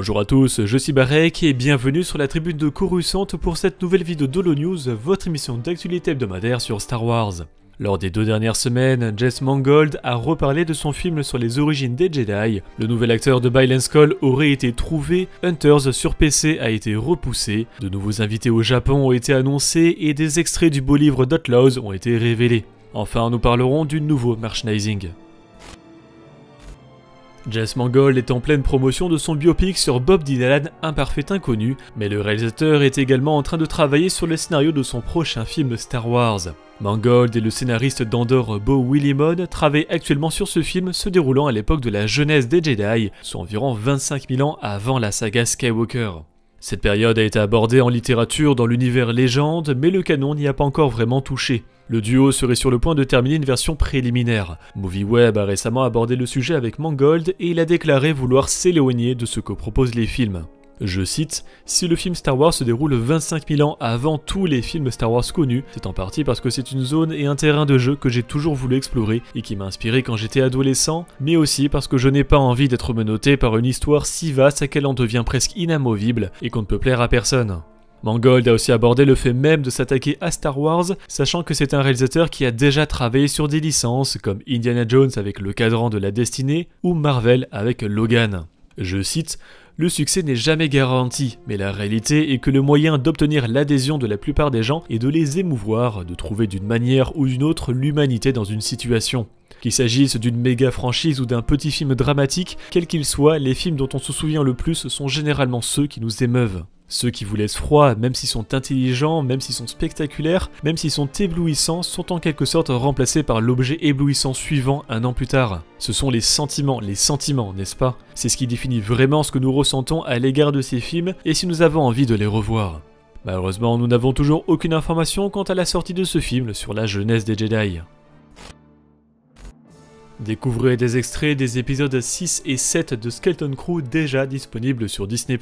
Bonjour à tous, je suis Barek et bienvenue sur la tribune de Coruscant pour cette nouvelle vidéo d'Holonews, votre émission d'actualité hebdomadaire sur Star Wars. Lors des 2 dernières semaines, Jess Mangold a reparlé de son film sur les origines des Jedi, le nouvel acteur de Baylan Skoll aurait été trouvé, Hunters sur PC a été repoussé, de nouveaux invités au Japon ont été annoncés et des extraits du beau livre d'Outlaws ont été révélés. Enfin, nous parlerons du nouveau merchandising. Jess Mangold est en pleine promotion de son biopic sur Bob Dylan, un parfait inconnu, mais le réalisateur est également en train de travailler sur le scénario de son prochain film Star Wars. Mangold et le scénariste d'Andor Beau Willimon travaillent actuellement sur ce film se déroulant à l'époque de la jeunesse des Jedi, soit environ 25 000 ans avant la saga Skywalker. Cette période a été abordée en littérature dans l'univers légende, mais le canon n'y a pas encore vraiment touché. Le duo serait sur le point de terminer une version préliminaire. MovieWeb a récemment abordé le sujet avec Mangold et il a déclaré vouloir s'éloigner de ce que proposent les films. Je cite, « Si le film Star Wars se déroule 25 000 ans avant tous les films Star Wars connus, c'est en partie parce que c'est une zone et un terrain de jeu que j'ai toujours voulu explorer et qui m'a inspiré quand j'étais adolescent, mais aussi parce que je n'ai pas envie d'être menotté par une histoire si vaste à qu'elle en devient presque inamovible et qu'on ne peut plaire à personne. » Mangold a aussi abordé le fait même de s'attaquer à Star Wars, sachant que c'est un réalisateur qui a déjà travaillé sur des licences comme Indiana Jones avec Le Cadran de la Destinée ou Marvel avec Logan. Je cite, « Le succès n'est jamais garanti, mais la réalité est que le moyen d'obtenir l'adhésion de la plupart des gens est de les émouvoir, de trouver d'une manière ou d'une autre l'humanité dans une situation. Qu'il s'agisse d'une méga franchise ou d'un petit film dramatique, quel qu'il soit, les films dont on se souvient le plus sont généralement ceux qui nous émeuvent. Ceux qui vous laissent froid, même s'ils sont intelligents, même s'ils sont spectaculaires, même s'ils sont éblouissants, sont en quelque sorte remplacés par l'objet éblouissant suivant un an plus tard. Ce sont les sentiments, n'est-ce pas? C'est ce qui définit vraiment ce que nous ressentons à l'égard de ces films et si nous avons envie de les revoir. Malheureusement, nous n'avons toujours aucune information quant à la sortie de ce film sur la jeunesse des Jedi. Découvrez des extraits des épisodes 6 et 7 de Skeleton Crew déjà disponibles sur Disney+.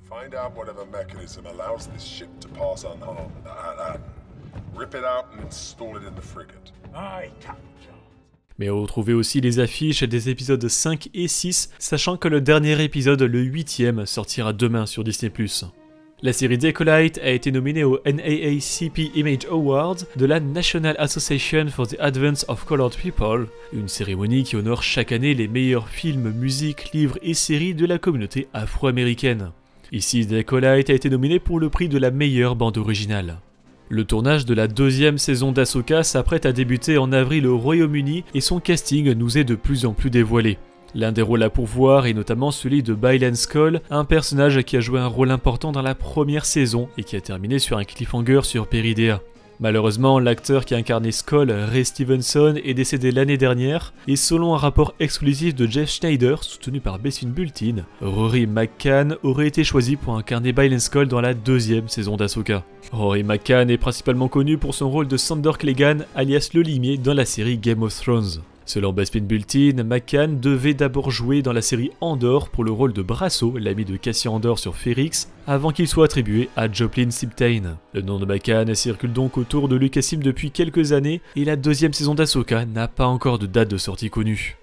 Find out whatever mechanism allows this ship to pass unharmed. Rip it out and install it in the frigate. Aye, Captain. Mais retrouvez aussi les affiches des épisodes 5 et 6, sachant que le dernier épisode, le 8e, sortira demain sur Disney+. La série The Acolyte a été nominée au NAACP Image Awards de la National Association for the Advance of Colored People, une cérémonie qui honore chaque année les meilleurs films, musiques, livres et séries de la communauté afro-américaine. Ici, The Acolyte a été nominé pour le prix de la meilleure bande originale. Le tournage de la 2e saison d'Ahsoka s'apprête à débuter en avril au Royaume-Uni et son casting nous est de plus en plus dévoilé. L'un des rôles à pourvoir est notamment celui de Baylan Skoll, un personnage qui a joué un rôle important dans la première saison et qui a terminé sur un cliffhanger sur Peridea. Malheureusement, l'acteur qui a incarné Skoll, Ray Stevenson, est décédé l'année dernière et selon un rapport exclusif de Jeff Schneider, soutenu par Bespin Bulletin, Rory McCann aurait été choisi pour incarner Baylan Skoll dans la 2e saison d'Ahsoka. Rory McCann est principalement connu pour son rôle de Sandor Clegane, alias le limier, dans la série Game of Thrones. Selon Bespin Bulletin, McCann devait d'abord jouer dans la série Andor pour le rôle de Brasso, l'ami de Cassian Andor sur Ferrix, avant qu'il soit attribué à Joplin Sibtain. Le nom de McCann circule donc autour de Lucasfilm depuis quelques années et la 2e saison d'Ahsoka n'a pas encore de date de sortie connue.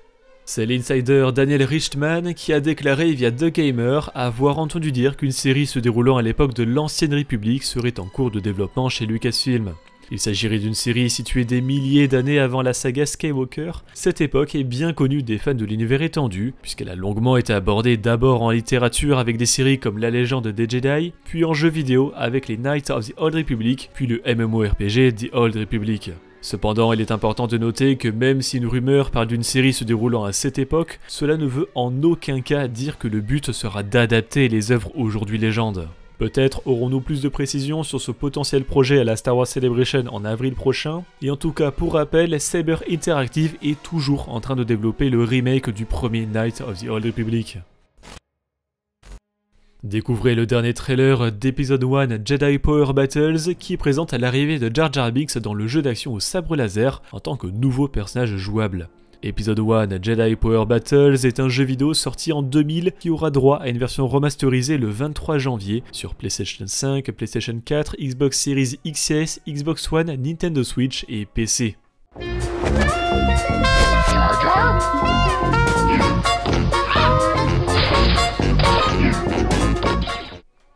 C'est l'insider Daniel Richtman qui a déclaré via The Gamer avoir entendu dire qu'une série se déroulant à l'époque de l'Ancienne République serait en cours de développement chez Lucasfilm. Il s'agirait d'une série située des milliers d'années avant la saga Skywalker. Cette époque est bien connue des fans de l'univers étendu, puisqu'elle a longuement été abordée d'abord en littérature avec des séries comme La Légende des Jedi, puis en jeux vidéo avec les Knights of the Old Republic, puis le MMORPG The Old Republic. Cependant, il est important de noter que même si une rumeur parle d'une série se déroulant à cette époque, cela ne veut en aucun cas dire que le but sera d'adapter les œuvres aujourd'hui légendes. Peut-être aurons-nous plus de précisions sur ce potentiel projet à la Star Wars Celebration en avril prochain, et en tout cas pour rappel, Saber Interactive est toujours en train de développer le remake du premier Knights of the Old Republic. Découvrez le dernier trailer d'épisode 1 Jedi Power Battles qui présente l'arrivée de Jar Jar Binks dans le jeu d'action au sabre laser en tant que nouveau personnage jouable. Épisode 1 Jedi Power Battles est un jeu vidéo sorti en 2000 qui aura droit à une version remasterisée le 23 janvier sur PlayStation 5, PlayStation 4, Xbox Series XS, Xbox One, Nintendo Switch et PC.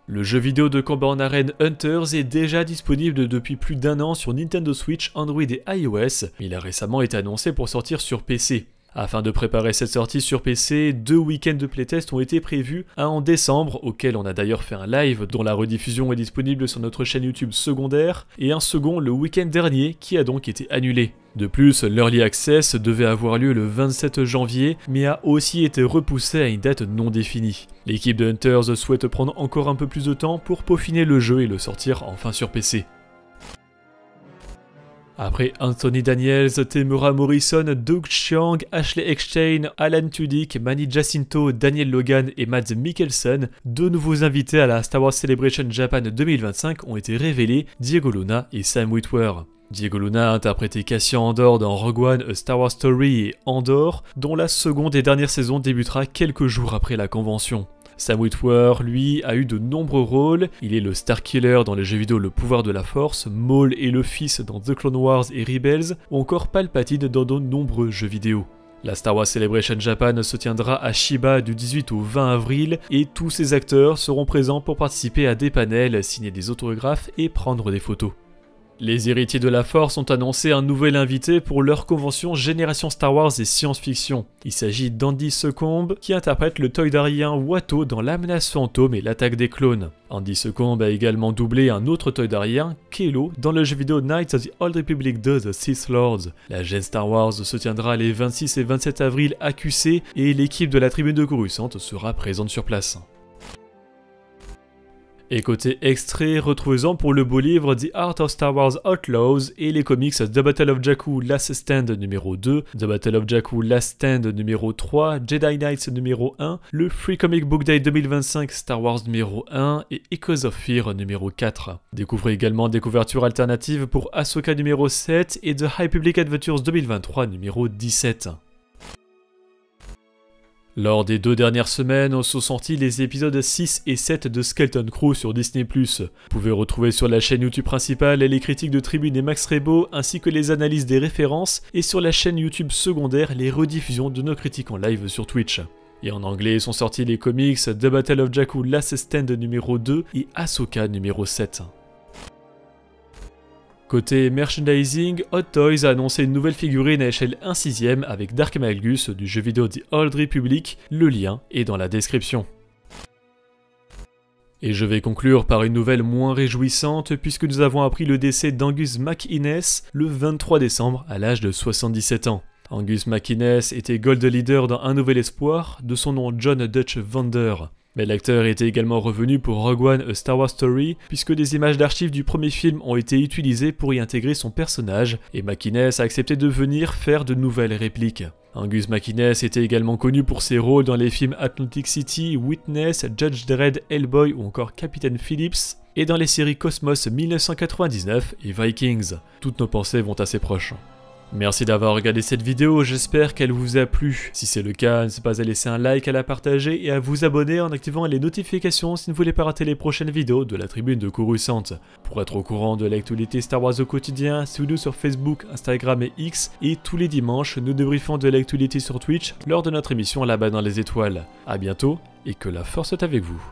Le jeu vidéo de combat en arène Hunters est déjà disponible depuis plus d'1 an sur Nintendo Switch, Android et iOS, mais il a récemment été annoncé pour sortir sur PC. Afin de préparer cette sortie sur PC, 2 week-ends de playtest ont été prévus, un en décembre, auquel on a d'ailleurs fait un live dont la rediffusion est disponible sur notre chaîne YouTube secondaire, et un second le week-end dernier qui a donc été annulé. De plus, l'Early Access devait avoir lieu le 27 janvier, mais a aussi été repoussé à une date non définie. L'équipe de Hunters souhaite prendre encore un peu plus de temps pour peaufiner le jeu et le sortir enfin sur PC. Après Anthony Daniels, Temuera Morrison, Doug Chiang, Ashley Eckstein, Alan Tudyk, Manny Jacinto, Daniel Logan et Mads Mikkelsen, 2 nouveaux invités à la Star Wars Celebration Japan 2025 ont été révélés, Diego Luna et Sam Witwer. Diego Luna a interprété Cassian Andor dans Rogue One, A Star Wars Story et Andor, dont la seconde et dernière saison débutera quelques jours après la convention. Sam Witwer, lui, a eu de nombreux rôles. Il est le Starkiller dans les jeux vidéo Le Pouvoir de la Force, Maul et le Fils dans The Clone Wars et Rebels, ou encore Palpatine dans de nombreux jeux vidéo. La Star Wars Celebration Japan se tiendra à Shiba du 18 au 20 avril et tous ces acteurs seront présents pour participer à des panels, signer des autographes et prendre des photos. Les héritiers de la Force ont annoncé un nouvel invité pour leur convention Génération Star Wars et Science-Fiction. Il s'agit d'Andy Secombe qui interprète le Toydarien Watto dans La Menace Fantôme et l'Attaque des Clones. Andy Secombe a également doublé un autre Toydarien, Kelo, dans le jeu vidéo Knights of the Old Republic 2 The Sith Lords. La Gen Star Wars se tiendra les 26 et 27 avril à QC et l'équipe de la Tribune de Coruscant sera présente sur place. Et côté extrait, retrouvez-en pour le beau livre The Art of Star Wars Outlaws et les comics The Battle of Jakku Last Stand numéro 2, The Battle of Jakku Last Stand numéro 3, Jedi Knights numéro 1, le Free Comic Book Day 2025 Star Wars numéro 1 et Echoes of Fear numéro 4. Découvrez également des couvertures alternatives pour Ahsoka numéro 7 et The High Public Adventures 2023 numéro 17. Lors des 2 dernières semaines, sont sortis les épisodes 6 et 7 de Skeleton Crew sur Disney+. Vous pouvez retrouver sur la chaîne YouTube principale les critiques de Tribune et Max Rebo, ainsi que les analyses des références, et sur la chaîne YouTube secondaire les rediffusions de nos critiques en live sur Twitch. Et en anglais sont sortis les comics The Battle of Jakku Last Stand numéro 2 et Ahsoka numéro 7. Côté merchandising, Hot Toys a annoncé une nouvelle figurine à échelle 1/6 avec Dark Malgus du jeu vidéo The Old Republic, le lien est dans la description. Et je vais conclure par une nouvelle moins réjouissante puisque nous avons appris le décès d'Angus MacInnes le 23 décembre à l'âge de 77 ans. Angus MacInnes était Gold Leader dans Un Nouvel Espoir, de son nom John Dutch Vander. Mais l'acteur était également revenu pour Rogue One A Star Wars Story, puisque des images d'archives du premier film ont été utilisées pour y intégrer son personnage, et MacInnes a accepté de venir faire de nouvelles répliques. Angus MacInnes était également connu pour ses rôles dans les films Atlantic City, Witness, Judge Dredd, Hellboy ou encore Captain Phillips, et dans les séries Cosmos 1999 et Vikings. Toutes nos pensées vont à ses proches. Merci d'avoir regardé cette vidéo, j'espère qu'elle vous a plu. Si c'est le cas, n'hésitez pas à laisser un like, à la partager et à vous abonner en activant les notifications si vous ne voulez pas rater les prochaines vidéos de la Tribune de Coruscant. Pour être au courant de l'actualité Star Wars au quotidien, suivez-nous sur Facebook, Instagram et X, et tous les dimanches, nous débriefons de l'actualité sur Twitch lors de notre émission Là-bas dans les étoiles. A bientôt et que la force soit avec vous.